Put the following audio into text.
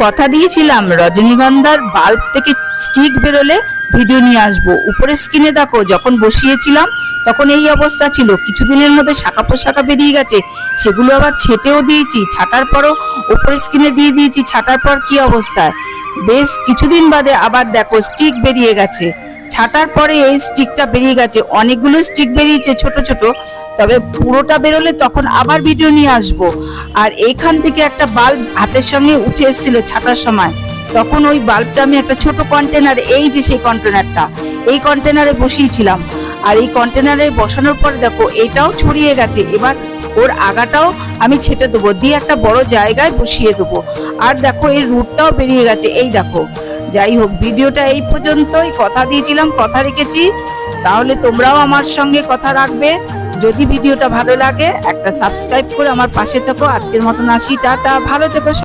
কথা দিয়েছিলাম রজনীগন্ধার বাল্ব থেকে স্টিক বেরোলে ভিডিও নিয়ে আসবো। উপরে স্ক্রিনে দেখো, যখন বসিয়েছিলাম তখন এই অবস্থা ছিল, কিছুদিনের মধ্যে শাখা পোশাখা বেরিয়ে গেছে, সেগুলো আবার ছেটেও দিয়েছি, ছাটার পরও উপরে স্ক্রিনে দিয়ে দিয়েছি, ছাটার পর কি অবস্থায়, বেশ কিছুদিন বাদে আবার দেখো স্টিক বেরিয়ে গেছে। ছাটার পরে এই স্টিকটা বেরিয়ে গেছে, অনেকগুলো স্টিক বেরিয়েছে ছোট ছোট, তবে পুরোটা বেরোলে তখন আবার ভিডিও নিয়ে আসবো। আর এইখান থেকে একটা বাল্ব হাতের সঙ্গে উঠে এসেছিল ছাটার সময়, তখন ওই বাল্বটা আমি একটা ছোট কন্টেনার, এই যে সেই কন্টেনারটা, এই কন্টেনারে বসিয়েছিলাম। আর এই কন্টেনারে বসানোর পর দেখো এটাও ছড়িয়ে গেছে, এবার ওর আগাটাও আমি ছেটে দেবো, দিয়ে একটা বড় জায়গায় বসিয়ে দেবো। আর দেখো এর রুটটাও বেরিয়ে গেছে, এই দেখো। যাই হোক, ভিডিওটা এই পর্যন্তই, কথা দিয়েছিলাম কথা রেখেছি, তাহলে তোমরাও আমার সঙ্গে কথা রাখবে। যদি ভিডিওটা ভালো লাগে একটা সাবস্ক্রাইব করে আমার পাশে থেকো। আজকের মতন আসি, টাটা, ভালো থেকো।